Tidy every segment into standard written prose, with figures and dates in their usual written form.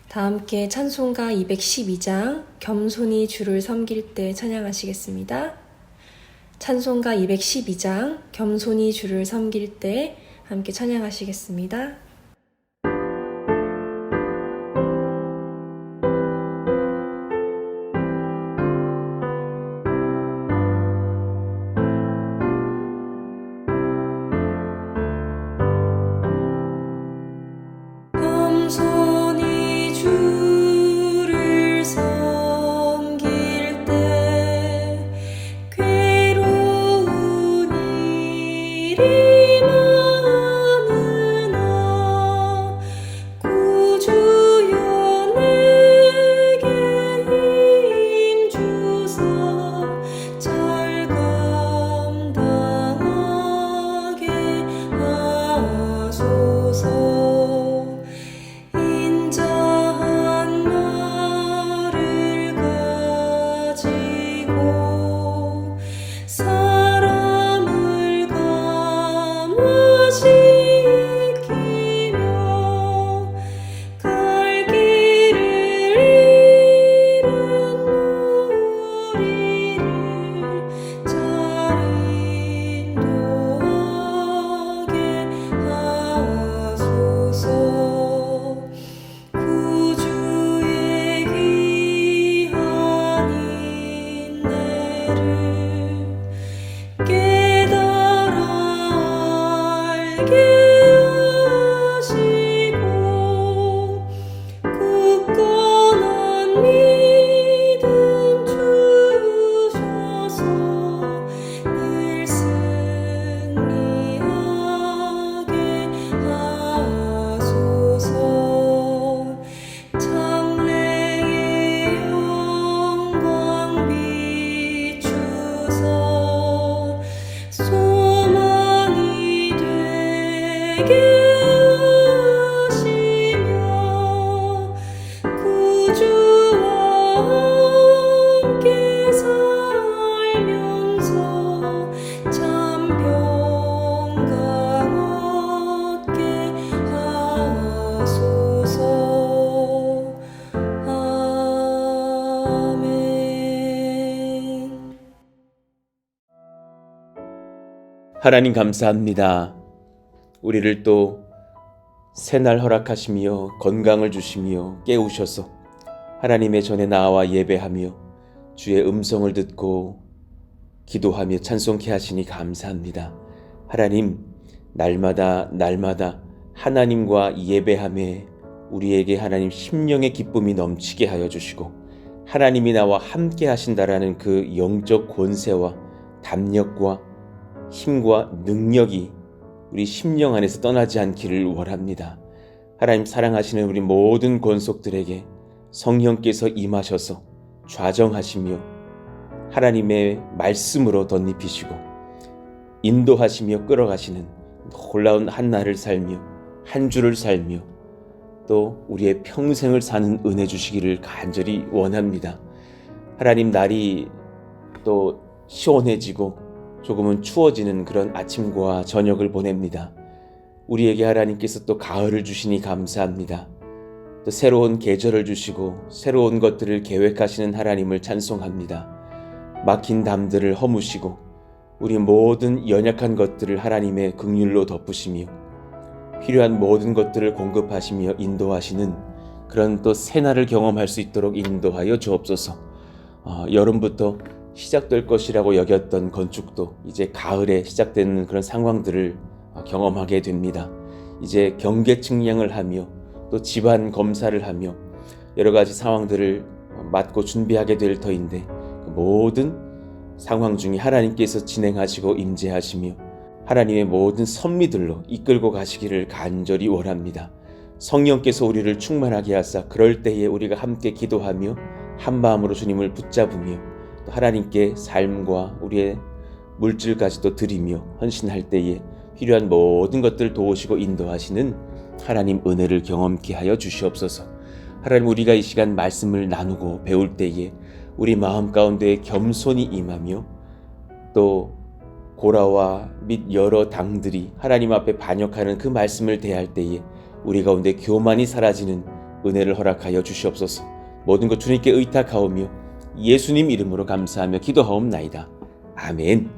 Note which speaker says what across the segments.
Speaker 1: 다 함께 찬송가 212장 겸손히 주를 섬길 때 찬양하시겠습니다. 찬송가 212장 겸손히 주를 섬길 때 함께 찬양하시겠습니다. 겸손히 주를 섬길 때 괴로운 일이 많으나 구주여 내게 힘 주사 잘 감당하게 하소서. 인자한 말을 가지고 사람을 감화시키며 갈 길을 잃은 무리를 잘 인도하게 하소서. 구주의 귀한 인내를 깨달아 알게 하시고 굳건한 믿음 주셔서 늘 승리하게 하소서. 장래의 영광 비추사 소망이 되게 하시며 구주와 함께 살면서 참 평강 얻게 하소서. 아멘.
Speaker 2: 하나님 감사합니다. 우리를 또 새날 허락하시며 건강을 주시며 깨우셔서 하나님의 전에 나와 예배하며 주의 음성을 듣고 기도하며 찬송케 하시니 감사합니다. 하나님, 날마다 하나님과 예배함에 우리에게 하나님 심령의 기쁨이 넘치게 하여 주시고 하나님이 나와 함께 하신다라는 그 영적 권세와 담력과 힘과 능력이 우리 심령 안에서 떠나지 않기를 원합니다. 하나님, 사랑하시는 우리 모든 권속들에게 성령께서 임하셔서 좌정하시며 하나님의 말씀으로 덧입히시고 인도하시며 끌어가시는 놀라운 한 날을 살며 한 주를 살며 또 우리의 평생을 사는 은혜 주시기를 간절히 원합니다. 하나님, 날이 또 시원해지고 조금은 추워지는 그런 아침과 저녁을 보냅니다. 우리에게 하나님께서 또 가을을 주시니 감사합니다. 또 새로운 계절을 주시고 새로운 것들을 계획하시는 하나님을 찬송합니다. 막힌 담들을 허무시고 우리 모든 연약한 것들을 하나님의 긍휼로 덮으시며 필요한 모든 것들을 공급하시며 인도하시는 그런 또 새날을 경험할 수 있도록 인도하여 주옵소서. 여름부터 시작될 것이라고 여겼던 건축도 이제 가을에 시작되는 그런 상황들을 경험하게 됩니다. 이제 경계 측량을 하며 또 집안 검사를 하며 여러 가지 상황들을 맞고 준비하게 될 터인데 그 모든 상황 중에 하나님께서 진행하시고 임재하시며 하나님의 모든 선미들로 이끌고 가시기를 간절히 원합니다. 성령께서 우리를 충만하게 하사 그럴 때에 우리가 함께 기도하며 한마음으로 주님을 붙잡으며 또 하나님께 삶과 우리의 물질까지도 드리며 헌신할 때에 필요한 모든 것들을 도우시고 인도하시는 하나님 은혜를 경험케 하여 주시옵소서. 하나님, 우리가 이 시간 말씀을 나누고 배울 때에 우리 마음 가운데 겸손히 임하며 또 고라와 및 여러 당들이 하나님 앞에 반역하는 그 말씀을 대할 때에 우리 가운데 교만이 사라지는 은혜를 허락하여 주시옵소서. 모든 것 주님께 의탁하오며 예수님 이름으로 감사하며 기도하옵나이다. 아멘.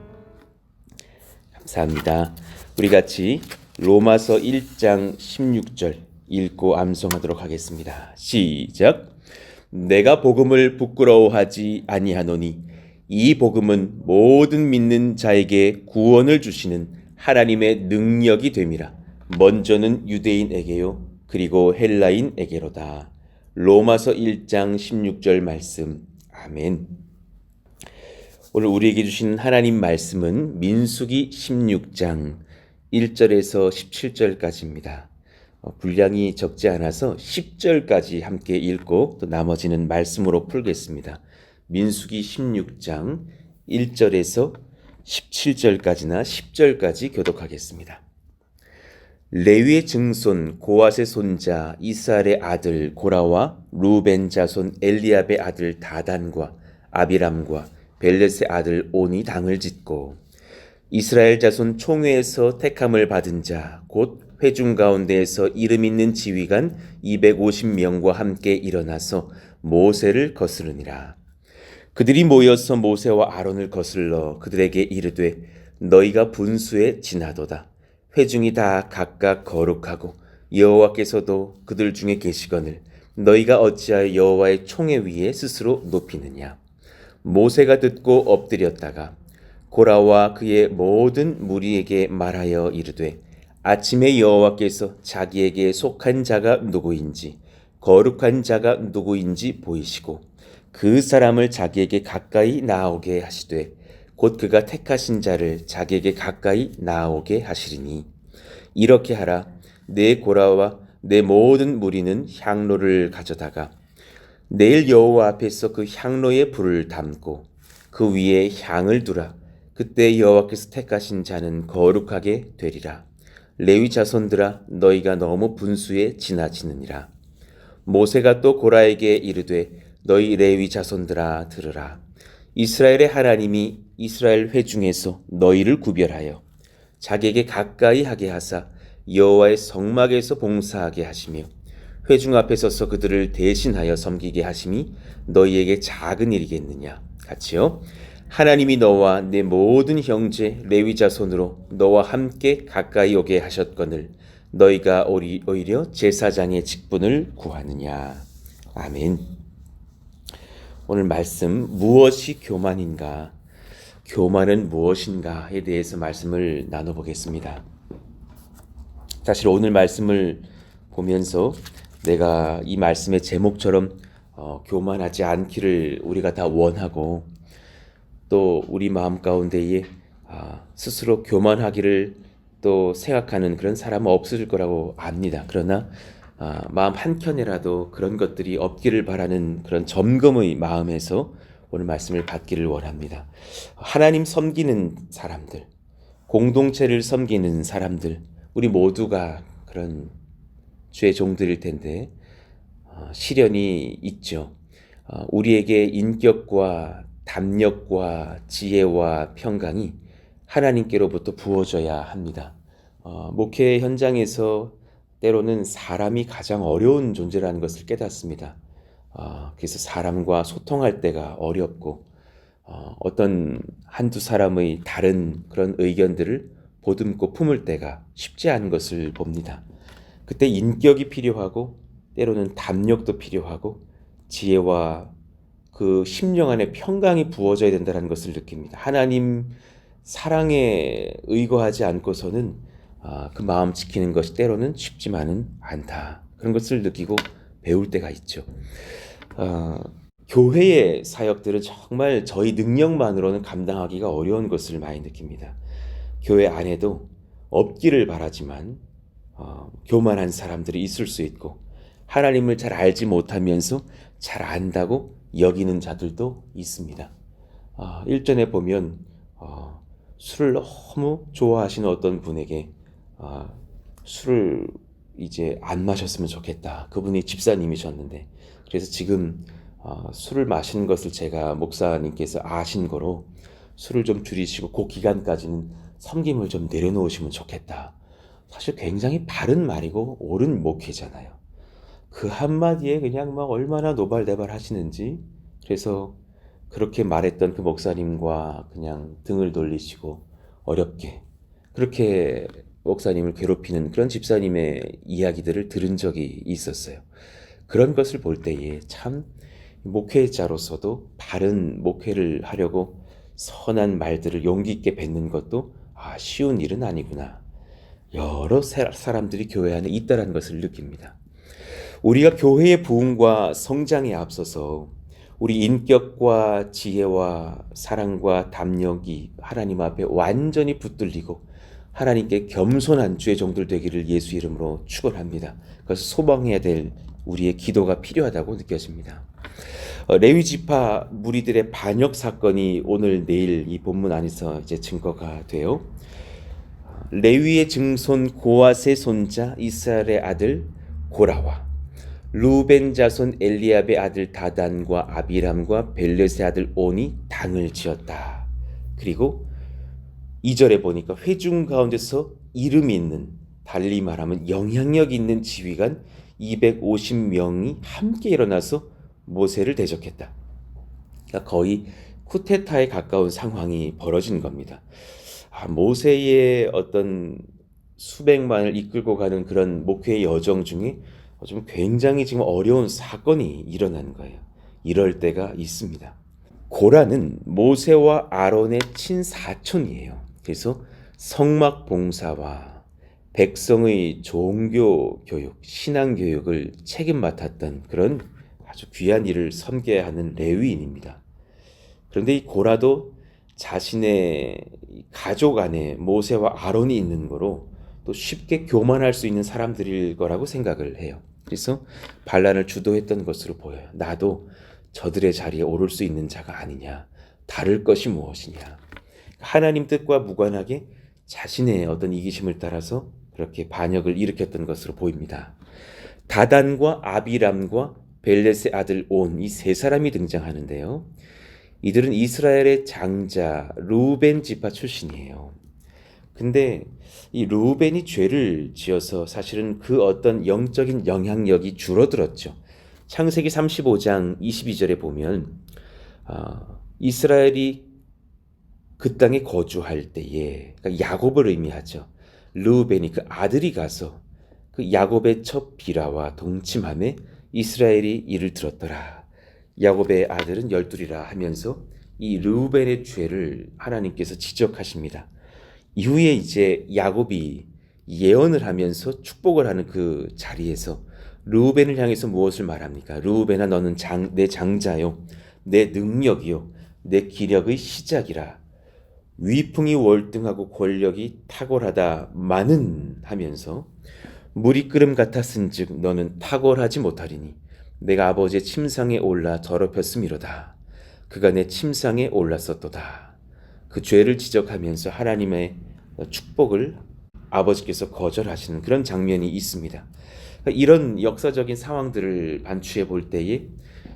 Speaker 2: 감사합니다. 우리 같이 로마서 1장 16절 읽고 암송하도록 하겠습니다. 시작. 내가 복음을 부끄러워하지 아니하노니 이 복음은 모든 믿는 자에게 구원을 주시는 하나님의 능력이 됨이라. 먼저는 유대인에게요 그리고 헬라인에게로다. 로마서 1장 16절 말씀. 아멘. 오늘 우리에게 주신 하나님 말씀은 민수기 16장 1절에서 17절까지입니다. 분량이 적지 않아서 10절까지 함께 읽고 또 나머지는 말씀으로 풀겠습니다. 민수기 16장 1절에서 17절까지나 10절까지 교독하겠습니다. 레위의 증손 고앗의 손자 이스라엘의 아들 고라와 루벤 자손 엘리압의 아들 다단과 아비람과 벨렛의 아들 온이 당을 짓고 이스라엘 자손 총회에서 택함을 받은 자 곧 회중 가운데에서 이름 있는 지휘관 250명과 함께 일어나서 모세를 거스르니라. 그들이 모여서 모세와 아론을 거슬러 그들에게 이르되 너희가 분수에 지나도다. 회중이 다 각각 거룩하고 여호와께서도 그들 중에 계시거늘 너희가 어찌하여 여호와의 총회 위에 스스로 높이느냐. 모세가 듣고 엎드렸다가 고라와 그의 모든 무리에게 말하여 이르되 아침에 여호와께서 자기에게 속한 자가 누구인지 거룩한 자가 누구인지 보이시고 그 사람을 자기에게 가까이 나오게 하시되 곧 그가 택하신 자를 자기에게 가까이 나오게 하시리니 이렇게 하라. 내 고라와 내 모든 무리는 향로를 가져다가 내일 여호와 앞에서 그 향로에 불을 담고 그 위에 향을 두라. 그때 여호와께서 택하신 자는 거룩하게 되리라. 레위 자손들아 너희가 너무 분수에 지나치느니라. 모세가 또 고라에게 이르되 너희 레위 자손들아 들으라. 이스라엘의 하나님이 이스라엘 회중에서 너희를 구별하여 자기에게 가까이 하게 하사 여호와의 성막에서 봉사하게 하시며 회중 앞에 서서 그들을 대신하여 섬기게 하심이 너희에게 작은 일이겠느냐. 같이요. 하나님이 너와 내 모든 형제 레위 자손으로 너와 함께 가까이 오게 하셨거늘 너희가 오히려 제사장의 직분을 구하느냐. 아멘. 오늘 말씀 무엇이 교만인가? 교만은 무엇인가에 대해서 말씀을 나눠보겠습니다. 사실 오늘 말씀을 보면서 내가 이 말씀의 제목처럼 교만하지 않기를 우리가 다 원하고 또 우리 마음 가운데에 스스로 교만하기를 또 생각하는 그런 사람은 없을 거라고 압니다. 그러나 마음 한켠에라도 그런 것들이 없기를 바라는 그런 점검의 마음에서 오늘 말씀을 받기를 원합니다. 하나님 섬기는 사람들, 공동체를 섬기는 사람들, 우리 모두가 그런 주의 종들일 텐데 시련이 있죠. 우리에게 인격과 담력과 지혜와 평강이 하나님께로부터 부어져야 합니다. 목회 현장에서 때로는 사람이 가장 어려운 존재라는 것을 깨닫습니다. 그래서 사람과 소통할 때가 어렵고 어떤 한두 사람의 다른 그런 의견들을 보듬고 품을 때가 쉽지 않은 것을 봅니다. 그때 인격이 필요하고 때로는 담력도 필요하고 지혜와 그 심령 안에 평강이 부어져야 된다는 것을 느낍니다. 하나님 사랑에 의거하지 않고서는 그 마음 지키는 것이 때로는 쉽지만은 않다. 그런 것을 느끼고 배울 때가 있죠. 교회의 사역들은 정말 저희 능력만으로는 감당하기가 어려운 것을 많이 느낍니다. 교회 안에도 없기를 바라지만 교만한 사람들이 있을 수 있고 하나님을 잘 알지 못하면서 잘 안다고 여기는 자들도 있습니다. 일전에 보면 술을 너무 좋아하시는 어떤 분에게 술을 이제 안 마셨으면 좋겠다. 그분이 집사님이셨는데 그래서 지금 술을 마시는 것을 제가 목사님께서 아신 거로 술을 좀 줄이시고 그 기간까지는 섬김을 좀 내려놓으시면 좋겠다. 사실 굉장히 바른 말이고 옳은 목회잖아요. 그 한마디에 그냥 막 얼마나 노발대발 하시는지. 그래서 그렇게 말했던 그 목사님과 그냥 등을 돌리시고 어렵게 그렇게 목사님을 괴롭히는 그런 집사님의 이야기들을 들은 적이 있었어요. 그런 것을 볼 때에 참 목회자로서도 바른 목회를 하려고 선한 말들을 용기 있게 뱉는 것도 쉬운 일은 아니구나. 여러 사람들이 교회 안에 있다는 것을 느낍니다. 우리가 교회의 부흥과 성장에 앞서서 우리 인격과 지혜와 사랑과 담력이 하나님 앞에 완전히 붙들리고 하나님께 겸손한 주의 종들 되기를 예수 이름으로 축원합니다. 그래서 소망해야 될 우리의 기도가 필요하다고 느껴집니다. 레위 지파 무리들의 반역 사건이 오늘 내일 이 본문 안에서 이제 증거가 돼요. 레위의 증손 고앗의 손자 이스라엘의 아들 고라와 루벤 자손 엘리압의 아들 다단과 아비람과 벨렛의 아들 온이 당을 지었다. 그리고 2절에 보니까 회중 가운데서 이름이 있는, 달리 말하면 영향력 있는 지휘관 250명이 함께 일어나서 모세를 대적했다. 그러니까 거의 쿠데타에 가까운 상황이 벌어진 겁니다. 모세의 어떤 수백만을 이끌고 가는 그런 목회의 여정 중에 좀 굉장히 지금 어려운 사건이 일어난 거예요. 이럴 때가 있습니다. 고라는 모세와 아론의 친사촌이에요. 그래서 성막 봉사와 백성의 종교 교육, 신앙 교육을 책임 맡았던 그런 아주 귀한 일을 섬겨하는 레위인입니다. 그런데 이 고라도 자신의 가족 안에 모세와 아론이 있는 거로 또 쉽게 교만할 수 있는 사람들일 거라고 생각을 해요. 그래서 반란을 주도했던 것으로 보여요. 나도 저들의 자리에 오를 수 있는 자가 아니냐. 다를 것이 무엇이냐. 하나님 뜻과 무관하게 자신의 어떤 이기심을 따라서 그렇게 반역을 일으켰던 것으로 보입니다. 다단과 아비람과 벨렛의 아들 온, 이 세 사람이 등장하는데요. 이들은 이스라엘의 장자 루벤 지파 출신이에요. 근데 이 루벤이 죄를 지어서 사실은 그 어떤 영적인 영향력이 줄어들었죠. 창세기 35장 22절에 보면 이스라엘이 그 땅에 거주할 때에, 그러니까 야곱을 의미하죠. 루벤이 그 아들이 가서 그 야곱의 첫 비라와 동침함에 이스라엘이 이를 들었더라. 야곱의 아들은 12이라 하면서 이 르우벤의 죄를 하나님께서 지적하십니다. 이후에 이제 야곱이 예언을 하면서 축복을 하는 그 자리에서 르우벤을 향해서 무엇을 말합니까? 르우벤아, 너는 내 장자요, 내 능력이요, 내 기력의 시작이라. 위풍이 월등하고 권력이 탁월하다마는 하면서 물이 끓음 같았은즉 너는 탁월하지 못하리니 내가 아버지의 침상에 올라 더럽혔음이로다. 그가 내 침상에 올랐었도다. 그 죄를 지적하면서 하나님의 축복을 아버지께서 거절하시는 그런 장면이 있습니다. 이런 역사적인 상황들을 반추해 볼 때에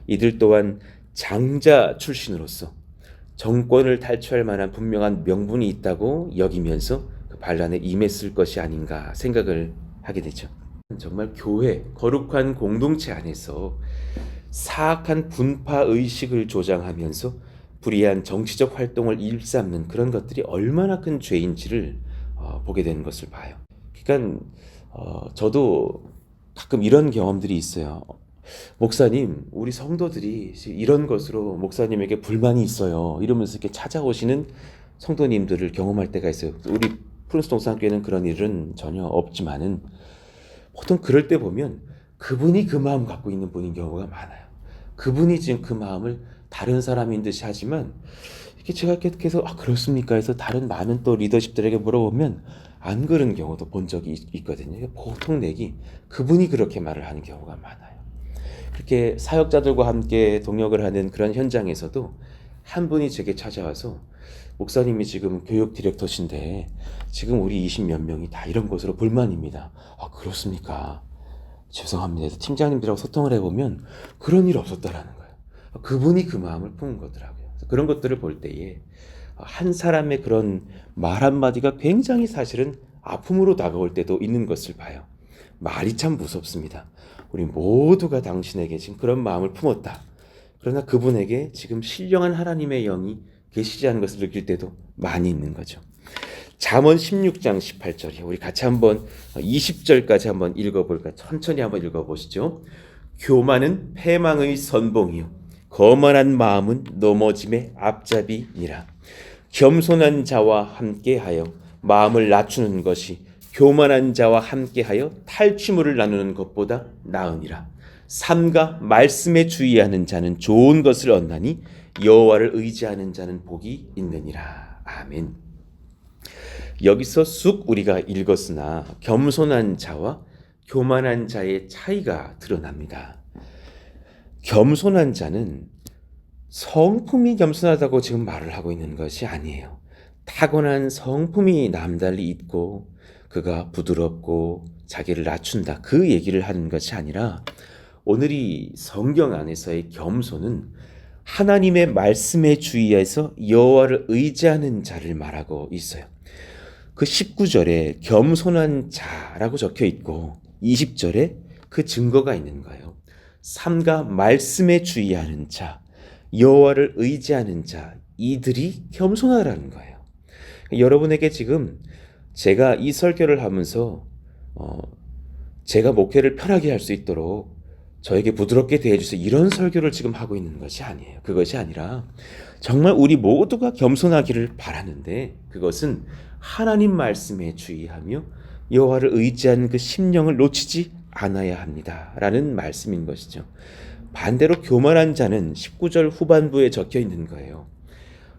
Speaker 2: 이들 또한 장자 출신으로서 정권을 탈취할 만한 분명한 명분이 있다고 여기면서 그 반란에 임했을 것이 아닌가 생각을 하게 되죠. 정말 교회, 거룩한 공동체 안에서 사악한 분파 의식을 조장하면서 불의한 정치적 활동을 일삼는 그런 것들이 얼마나 큰 죄인지를 보게 되는 것을 봐요. 그러니까 저도 가끔 이런 경험들이 있어요. 목사님, 우리 성도들이 이런 것으로 목사님에게 불만이 있어요. 이러면서 이렇게 찾아오시는 성도님들을 경험할 때가 있어요. 우리 프린스 동산교회는 그런 일은 전혀 없지만은 보통 그럴 때 보면 그분이 그 마음 갖고 있는 분인 경우가 많아요. 그분이 지금 그 마음을 다른 사람인 듯이 하지만 이렇게 제가 계속해서 그렇습니까 해서 다른 많은 또 리더십들에게 물어보면 안 그런 경우도 본 적이 있거든요. 보통 그분이 그렇게 말을 하는 경우가 많아요. 그렇게 사역자들과 함께 동역을 하는 그런 현장에서도 한 분이 제게 찾아와서 목사님이 지금 교육 디렉터신데 지금 우리 20몇 명이 다 이런 것으로 불만입니다. 그렇습니까? 죄송합니다. 팀장님들하고 소통을 해보면 그런 일 없었다라는 거예요. 그분이 그 마음을 품은 거더라고요. 그런 것들을 볼 때에 한 사람의 그런 말 한마디가 굉장히 사실은 아픔으로 다가올 때도 있는 것을 봐요. 말이 참 무섭습니다. 우리 모두가 당신에게 지금 그런 마음을 품었다. 그러나 그분에게 지금 신령한 하나님의 영이 계시지 않은 것을 느낄 때도 많이 있는 거죠. 잠언 16장 18절이요. 우리 같이 한번 20절까지 한번 읽어볼까요? 천천히 한번 읽어보시죠. 교만은 패망의 선봉이요 거만한 마음은 넘어짐의 앞잡이니라. 겸손한 자와 함께하여 마음을 낮추는 것이 교만한 자와 함께하여 탈취물을 나누는 것보다 나으니라. 삼가 말씀에 주의하는 자는 좋은 것을 얻나니 여호와를 의지하는 자는 복이 있느니라. 아멘. 여기서 쑥 우리가 읽었으나 겸손한 자와 교만한 자의 차이가 드러납니다. 겸손한 자는 성품이 겸손하다고 지금 말을 하고 있는 것이 아니에요. 타고난 성품이 남달리 있고 그가 부드럽고 자기를 낮춘다, 그 얘기를 하는 것이 아니라 오늘 이 성경 안에서의 겸손은 하나님의 말씀에 주의해서 여호와를 의지하는 자를 말하고 있어요. 그 19절에 겸손한 자라고 적혀 있고 20절에 그 증거가 있는 거예요. 삼가 말씀에 주의하는 자, 여호와를 의지하는 자, 이들이 겸손하라는 거예요. 여러분에게 지금 제가 이 설교를 하면서 제가 목회를 편하게 할 수 있도록 저에게 부드럽게 대해주세요, 이런 설교를 지금 하고 있는 것이 아니에요. 그것이 아니라 정말 우리 모두가 겸손하기를 바라는데, 그것은 하나님 말씀에 주의하며 여호와를 의지하는 그 심령을 놓치지 않아야 합니다 라는 말씀인 것이죠. 반대로 교만한 자는 19절 후반부에 적혀 있는 거예요.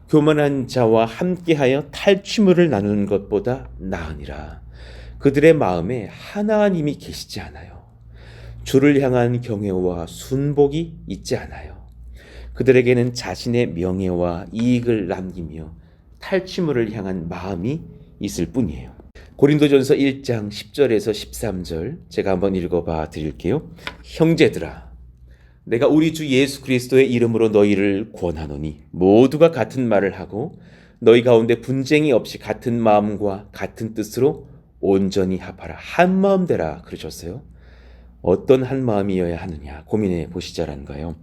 Speaker 2: 교만한 자와 함께하여 탈취물을 나누는 것보다 나으니라. 그들의 마음에 하나님이 계시지 않아요. 주를 향한 경외와 순복이 있지 않아요. 그들에게는 자신의 명예와 이익을 남기며 탈취물을 향한 마음이 있을 뿐이에요. 고린도전서 1장 10절에서 13절 제가 한번 읽어봐 드릴게요. 형제들아, 내가 우리 주 예수 그리스도의 이름으로 너희를 권하노니 모두가 같은 말을 하고 너희 가운데 분쟁이 없이 같은 마음과 같은 뜻으로 온전히 합하라. 한 마음 되라 그러셨어요. 어떤 한 마음이어야 하느냐 고민해 보시자란가요.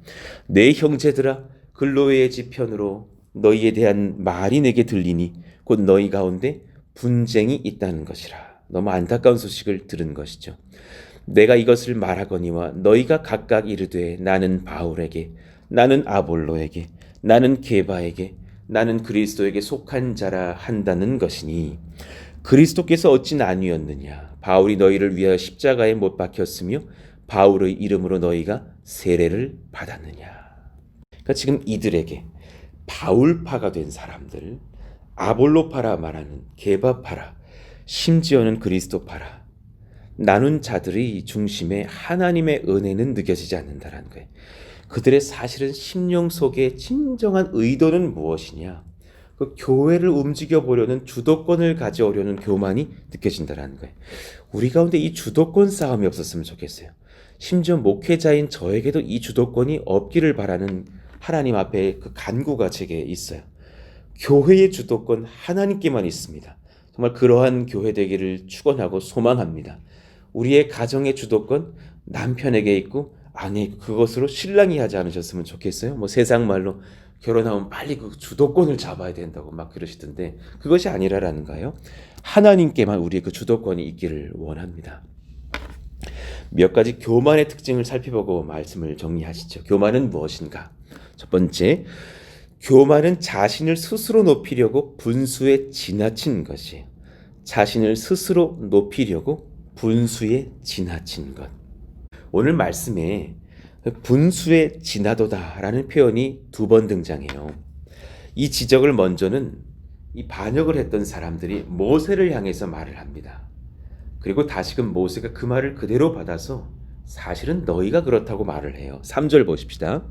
Speaker 2: 내 형제들아, 글로웨의 지편으로 너희에 대한 말이 내게 들리니 곧 너희 가운데 분쟁이 있다는 것이라. 너무 안타까운 소식을 들은 것이죠. 내가 이것을 말하거니와 너희가 각각 이르되 나는 바울에게, 나는 아볼로에게, 나는 게바에게, 나는 그리스도에게 속한 자라 한다는 것이니 그리스도께서 어찌 나뉘었느냐. 바울이 너희를 위하여 십자가에 못 박혔으며 바울의 이름으로 너희가 세례를 받았느냐. 그러니까 지금 이들에게 바울파가 된 사람들, 아볼로파라 말하는 게바파라, 심지어는 그리스도파라, 나눈 자들의 중심에 하나님의 은혜는 느껴지지 않는다라는 거예요. 그들의 사실은 심령 속에 진정한 의도는 무엇이냐? 그 교회를 움직여 보려는 주도권을 가져오려는 교만이 느껴진다라는 거예요. 우리 가운데 이 주도권 싸움이 없었으면 좋겠어요. 심지어 목회자인 저에게도 이 주도권이 없기를 바라는 하나님 앞에 그 간구가 제게 있어요. 교회의 주도권 하나님께만 있습니다. 정말 그러한 교회 되기를 축원하고 소망합니다. 우리의 가정의 주도권 남편에게 있고 아내, 그것으로 신랑이 하지 않으셨으면 좋겠어요. 뭐 세상 말로 결혼하면 빨리 그 주도권을 잡아야 된다고 막 그러시던데, 그것이 아니라라는가요? 하나님께만 우리의 그 주도권이 있기를 원합니다. 몇 가지 교만의 특징을 살펴보고 말씀을 정리하시죠. 교만은 무엇인가? 첫 번째, 교만은 자신을 스스로 높이려고 분수에 지나친 것이에요. 자신을 스스로 높이려고 분수에 지나친 것. 오늘 말씀에 분수에 지나도다라는 표현이 2번 등장해요. 이 지적을 먼저는 이 반역을 했던 사람들이 모세를 향해서 말을 합니다. 그리고 다시금 모세가 그 말을 그대로 받아서 사실은 너희가 그렇다고 말을 해요. 3절 보십시다.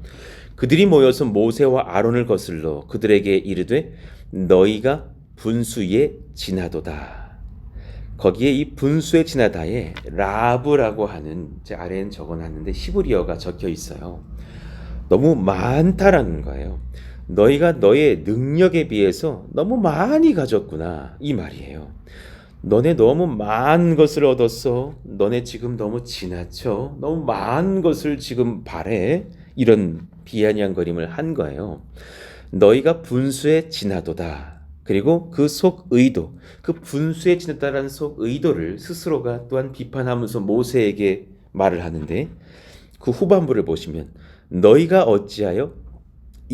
Speaker 2: 그들이 모여서 모세와 아론을 거슬러 그들에게 이르되 너희가 분수에 지나도다. 거기에 이 분수에 지나다에 라브라고 하는, 제 아래엔 적어놨는데 히브리어가 적혀 있어요. 너무 많다라는 거예요. 너희가 너의 능력에 비해서 너무 많이 가졌구나, 이 말이에요. 너네 너무 많은 것을 얻었어. 너네 지금 너무 지나쳐. 너무 많은 것을 지금 바래. 이런 비아냥거림을 한 거예요. 너희가 분수에 지나도다. 그리고 그 속 의도, 그 분수에 지났다라는 속 의도를 스스로가 또한 비판하면서 모세에게 말을 하는데, 그 후반부를 보시면 너희가 어찌하여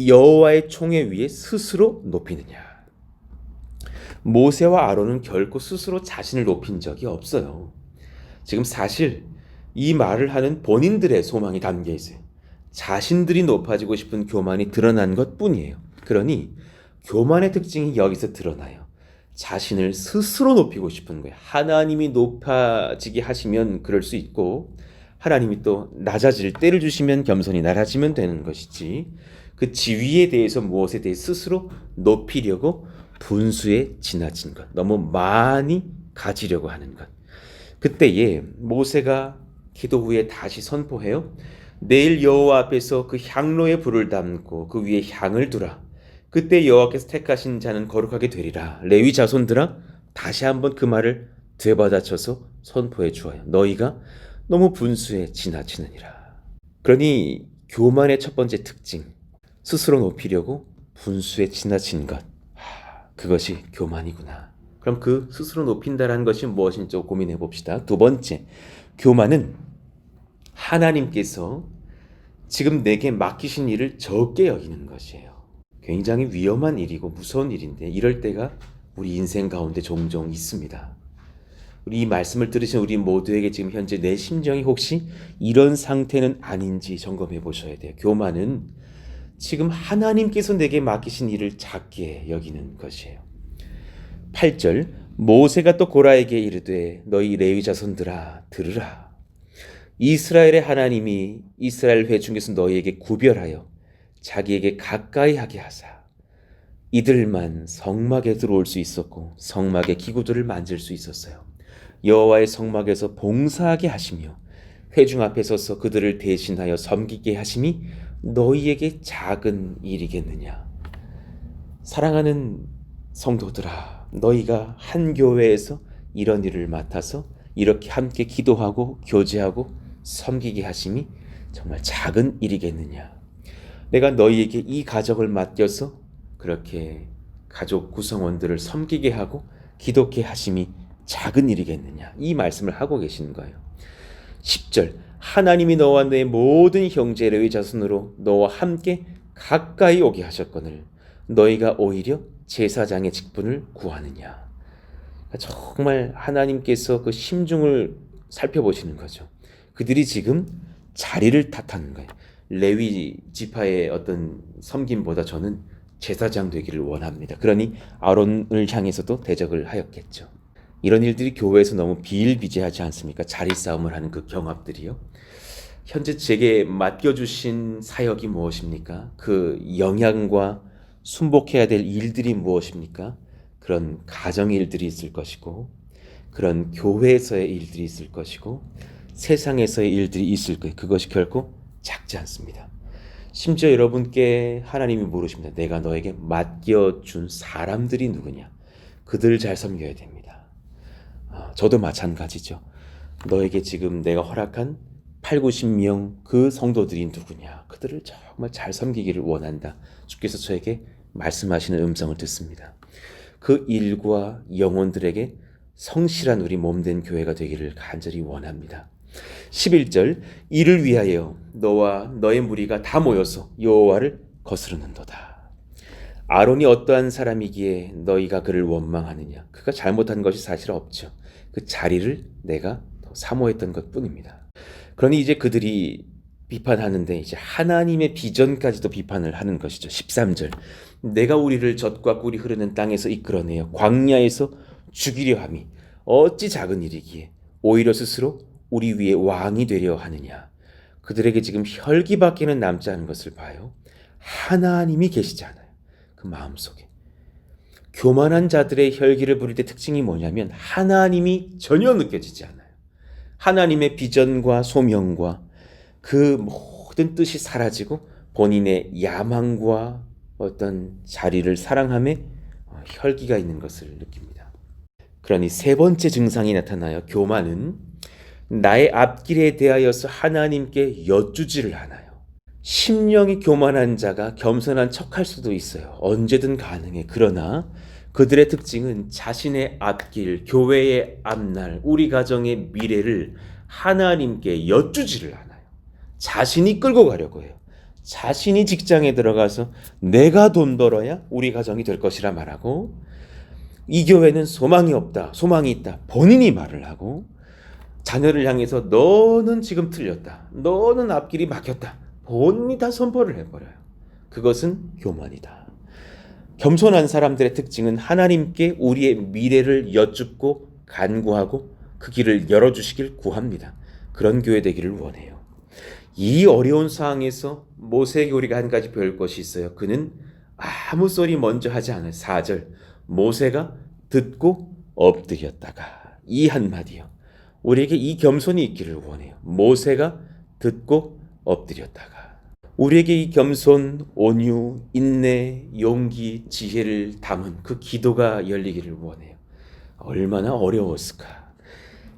Speaker 2: 여호와의 총회 위에 스스로 높이느냐. 모세와 아론은 결코 스스로 자신을 높인 적이 없어요. 지금 사실 이 말을 하는 본인들의 소망이 담겨 있어요. 자신들이 높아지고 싶은 교만이 드러난 것뿐이에요. 그러니 교만의 특징이 여기서 드러나요. 자신을 스스로 높이고 싶은 거예요. 하나님이 높아지게 하시면 그럴 수 있고, 하나님이 또 낮아질 때를 주시면 겸손히 낮아지면 되는 것이지, 그 지위에 대해서 무엇에 대해 스스로 높이려고 분수에 지나친 것, 너무 많이 가지려고 하는 것. 그때에 모세가 기도 후에 다시 선포해요. 내일 여호와 앞에서 그 향로에 불을 담고 그 위에 향을 두라. 그때 여호와께서 택하신 자는 거룩하게 되리라. 레위 자손들아, 다시 한번 그 말을 되받아쳐서 선포해 주어요. 너희가 너무 분수에 지나치느니라. 그러니 교만의 첫 번째 특징, 스스로 높이려고 분수에 지나친 것, 그것이 교만이구나. 그럼 그 스스로 높인다라는 것이 무엇인지 고민해 봅시다. 두 번째, 교만은 하나님께서 지금 내게 맡기신 일을 적게 여기는 것이에요. 굉장히 위험한 일이고 무서운 일인데, 이럴 때가 우리 인생 가운데 종종 있습니다. 우리 이 말씀을 들으신 우리 모두에게 지금 현재 내 심정이 혹시 이런 상태는 아닌지 점검해 보셔야 돼요. 교만은 지금 하나님께서 내게 맡기신 일을 작게 여기는 것이에요. 8절, 모세가 또 고라에게 이르되 너희 레위 자손들아 들으라. 이스라엘의 하나님이 이스라엘 회중에서 너희에게 구별하여 자기에게 가까이 하게 하사 이들만 성막에 들어올 수 있었고 성막의 기구들을 만질 수 있었어요. 여호와의 성막에서 봉사하게 하시며 회중 앞에 서서 그들을 대신하여 섬기게 하심이 너희에게 작은 일이겠느냐. 사랑하는 성도들아, 너희가 한 교회에서 이런 일을 맡아서 이렇게 함께 기도하고 교제하고 섬기게 하심이 정말 작은 일이겠느냐. 내가 너희에게 이 가정을 맡겨서 그렇게 가족 구성원들을 섬기게 하고 기도케 하심이 작은 일이겠느냐. 이 말씀을 하고 계시는 거예요. 10절, 하나님이 너와 내 모든 형제 레위 자손으로 너와 함께 가까이 오게 하셨거늘 너희가 오히려 제사장의 직분을 구하느냐. 정말 하나님께서 그 심중을 살펴보시는 거죠. 그들이 지금 자리를 탓하는 거예요. 레위 지파의 어떤 섬김보다 저는 제사장 되기를 원합니다. 그러니 아론을 향해서도 대적을 하였겠죠. 이런 일들이 교회에서 너무 비일비재하지 않습니까? 자리 싸움을 하는 그 경합들이요. 현재 제게 맡겨주신 사역이 무엇입니까? 그 영향과 순복해야 될 일들이 무엇입니까? 그런 가정 일들이 있을 것이고, 그런 교회에서의 일들이 있을 것이고, 세상에서의 일들이 있을 거예요. 그것이 결코 작지 않습니다. 심지어 여러분께 하나님이 물으십니다. 내가 너에게 맡겨준 사람들이 누구냐? 그들을 잘 섬겨야 됩니다. 저도 마찬가지죠. 너에게 지금 내가 허락한 8, 90명 그 성도들이 누구냐? 그들을 정말 잘 섬기기를 원한다. 주께서 저에게 말씀하시는 음성을 듣습니다. 그 일과 영혼들에게 성실한 우리 몸된 교회가 되기를 간절히 원합니다. 11절, 이를 위하여 너와 너의 무리가 다 모여서 여호와를 거스르는도다. 아론이 어떠한 사람이기에 너희가 그를 원망하느냐. 그가 잘못한 것이 사실 없죠. 그 자리를 내가 더 사모했던 것뿐입니다. 그러니 이제 그들이 비판하는데 이제 하나님의 비전까지도 비판을 하는 것이죠. 13절, 내가 우리를 젖과 꿀이 흐르는 땅에서 이끌어내어 광야에서 죽이려 함이 어찌 작은 일이기에 오히려 스스로 우리 위에 왕이 되려 하느냐. 그들에게 지금 혈기밖에는 남지 않은 것을 봐요. 하나님이 계시지 않아요. 그 마음속에. 교만한 자들의 혈기를 부릴 때 특징이 뭐냐면 하나님이 전혀 느껴지지 않아요. 하나님의 비전과 소명과 그 모든 뜻이 사라지고 본인의 야망과 어떤 자리를 사랑함에 혈기가 있는 것을 느낍니다. 그러니 세 번째 증상이 나타나요. 교만은 나의 앞길에 대하여서 하나님께 여쭈지를 않아요. 심령이 교만한 자가 겸손한 척할 수도 있어요. 언제든 가능해. 그러나 그들의 특징은 자신의 앞길, 교회의 앞날, 우리 가정의 미래를 하나님께 여쭈지를 않아요. 자신이 끌고 가려고 해요. 자신이 직장에 들어가서 내가 돈 벌어야 우리 가정이 될 것이라 말하고, 이 교회는 소망이 없다, 소망이 있다, 본인이 말을 하고, 자녀를 향해서 너는 지금 틀렸다, 너는 앞길이 막혔다, 본인이 다 선포를 해버려요. 그것은 교만이다. 겸손한 사람들의 특징은 하나님께 우리의 미래를 여쭙고 간구하고 그 길을 열어주시길 구합니다. 그런 교회 되기를 원해요. 이 어려운 상황에서 모세에게 우리가 한 가지 배울 것이 있어요. 그는 아무 소리 먼저 하지 않아요. 4절 모세가 듣고 엎드렸다가, 이 한마디요. 우리에게 이 겸손이 있기를 원해요. 모세가 듣고 엎드렸다가. 우리에게 이 겸손, 온유, 인내, 용기, 지혜를 담은 그 기도가 열리기를 원해요. 얼마나 어려웠을까.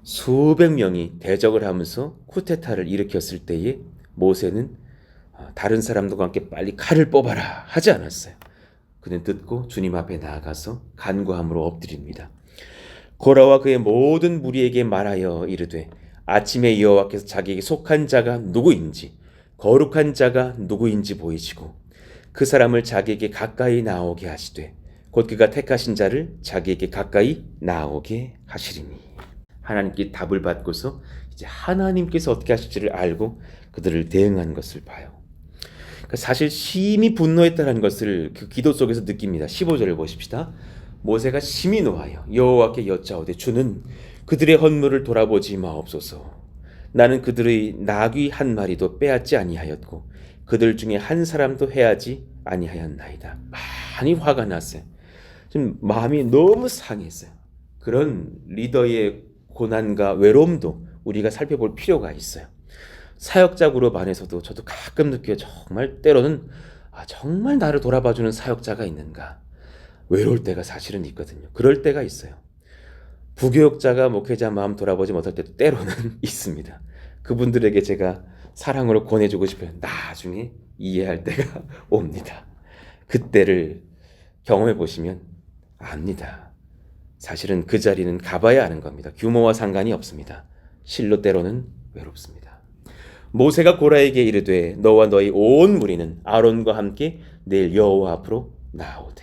Speaker 2: 수백 명이 대적을 하면서 쿠데타를 일으켰을 때에 모세는 다른 사람들과 함께 빨리 칼을 뽑아라 하지 않았어요. 그는 듣고 주님 앞에 나아가서 간구함으로 엎드립니다. 고라와 그의 모든 무리에게 말하여 이르되 아침에 여호와께서 자기에게 속한 자가 누구인지, 거룩한 자가 누구인지 보이시고 그 사람을 자기에게 가까이 나오게 하시되 곧 그가 택하신 자를 자기에게 가까이 나오게 하시리니. 하나님께 답을 받고서 이제 하나님께서 어떻게 하실지를 알고 그들을 대응한 것을 봐요. 사실 심히 분노했다는 것을 그 기도 속에서 느낍니다. 15절을 보십시다. 모세가 심히 노하여 여호와께 여짜오되 주는 그들의 헌물을 돌아보지 마옵소서. 나는 그들의 나귀 한 마리도 빼앗지 아니하였고 그들 중에 한 사람도 해하지 아니하였나이다. 많이 화가 났어요. 지금 마음이 너무 상했어요. 그런 리더의 고난과 외로움도 우리가 살펴볼 필요가 있어요. 사역자 그룹 안에서도 저도 가끔 느껴요. 정말 때로는 정말 나를 돌아봐주는 사역자가 있는가. 외로울 때가 사실은 있거든요. 그럴 때가 있어요. 부교육자가 목회자 마음 돌아보지 못할 때도 때로는 있습니다. 그분들에게 제가 사랑으로 권해주고 싶어요. 나중에 이해할 때가 옵니다. 그때를 경험해 보시면 압니다. 사실은 그 자리는 가봐야 아는 겁니다. 규모와 상관이 없습니다. 실로 때로는 외롭습니다. 모세가 고라에게 이르되 너와 너희 온 무리는 아론과 함께 내일 여호와 앞으로 나오되.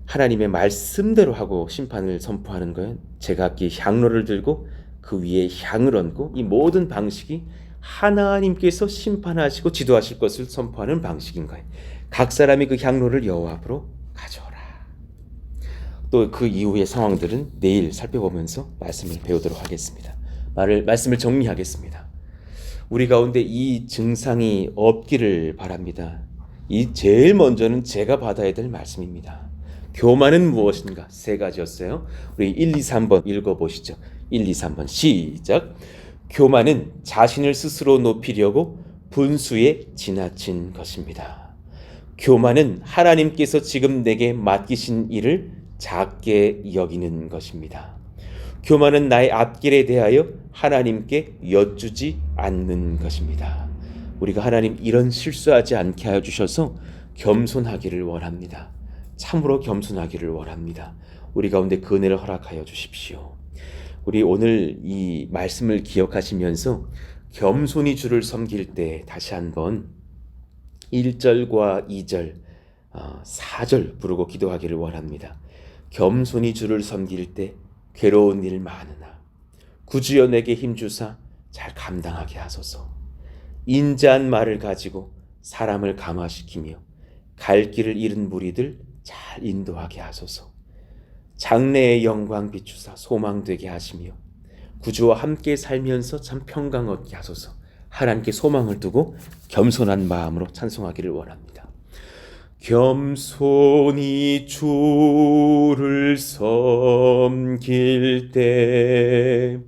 Speaker 2: 하나님의 말씀대로 하고 심판을 선포하는 거예요. 제각기 향로를 들고 그 위에 향을 얹고, 이 모든 방식이 하나님께서 심판하시고 지도하실 것을 선포하는 방식인 거예요. 각 사람이 그 향로를 여호와 앞으로 가져오라. 또 그 이후의 상황들은 내일 살펴보면서 말씀을 배우도록 하겠습니다. 말씀을 정리하겠습니다. 우리 가운데 이 증상이 없기를 바랍니다. 이 제일 먼저는 제가 받아야 될 말씀입니다. 교만은 무엇인가? 세 가지였어요. 우리 1, 2, 3번 읽어보시죠. 1, 2, 3번 시작. 교만은 자신을 스스로 높이려고 분수에 지나친 것입니다. 교만은 하나님께서 지금 내게 맡기신 일을 작게 여기는 것입니다. 교만은 나의 앞길에 대하여 하나님께 여쭈지 않는 것입니다. 우리가 하나님 이런 실수하지 않게 하여 주셔서 겸손하기를 원합니다. 참으로 겸손하기를 원합니다. 우리 가운데 그 은혜를 허락하여 주십시오. 우리 오늘 이 말씀을 기억하시면서 겸손히 주를 섬길 때 다시 한번 1절과 2절, 4절 부르고 기도하기를 원합니다. 겸손히 주를 섬길 때 괴로운 일 많으나 구주여 내게 힘주사 잘 감당하게 하소서. 인자한 말을 가지고 사람을 감화시키며 갈 길을 잃은 무리들 잘 인도하게 하소서. 장래의 영광 비추사 소망되게 하시며 구주와 함께 살면서 참 평강 얻게 하소서. 하나님께 소망을 두고 겸손한 마음으로 찬송하기를 원합니다. 겸손히 주를 섬길 때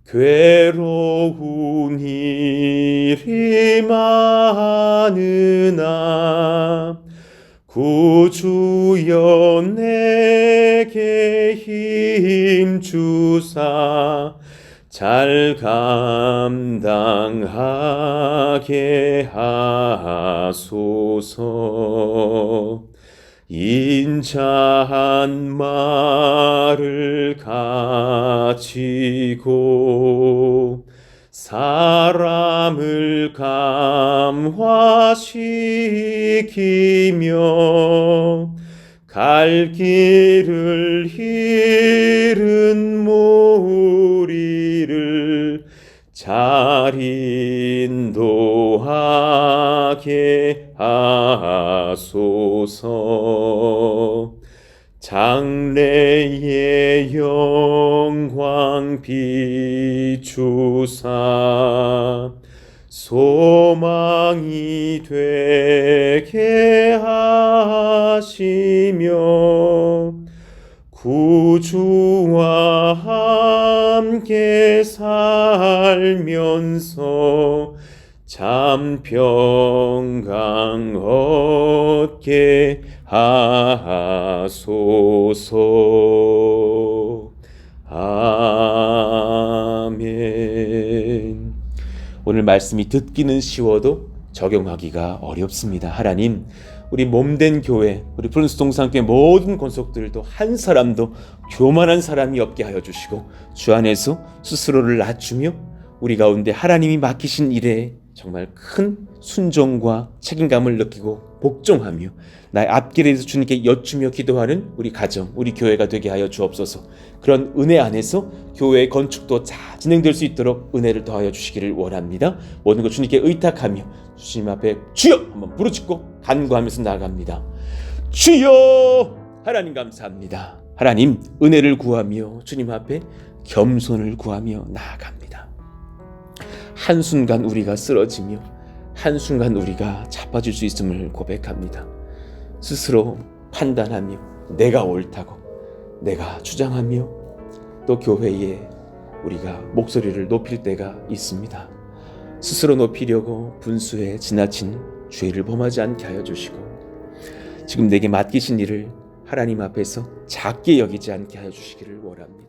Speaker 2: 괴로운 일이 많으나 구주여 내게 책임 주사 잘 감당하게 하소서. 인자한 말을 가지고 사람을 감화시키며 갈 길을 잃은 무리를 잘 인도하게 하소서. 장래의 영광 비추사 소망이 되게 하시며 구주와 함께 살면서 참 평강 얻게 하소서. 아멘. 오늘 말씀이 듣기는 쉬워도 적용하기가 어렵습니다. 하나님, 우리 몸된 교회, 우리 프린스 동산교회 모든 권속들도 한 사람도 교만한 사람이 없게 하여 주시고 주 안에서 스스로를 낮추며 우리 가운데 하나님이 맡기신 일에 정말 큰 순종과 책임감을 느끼고 복종하며 나의 앞길에 대해서 주님께 여쭈며 기도하는 우리 가정, 우리 교회가 되게 하여 주옵소서. 그런 은혜 안에서 교회의 건축도 잘 진행될 수 있도록 은혜를 더하여 주시기를 원합니다. 모든 것 주님께 의탁하며 주님 앞에 주여 한번 부르짖고 간구하면서 나아갑니다. 주여! 하나님 감사합니다. 하나님 은혜를 구하며 주님 앞에 겸손을 구하며 나아갑니다. 한순간 우리가 쓰러지며 한순간 우리가 자빠질 수 있음을 고백합니다. 스스로 판단하며 내가 옳다고 내가 주장하며 또 교회에 우리가 목소리를 높일 때가 있습니다. 스스로 높이려고 분수에 지나친 죄를 범하지 않게 하여 주시고 지금 내게 맡기신 일을 하나님 앞에서 작게 여기지 않게 하여 주시기를 원합니다.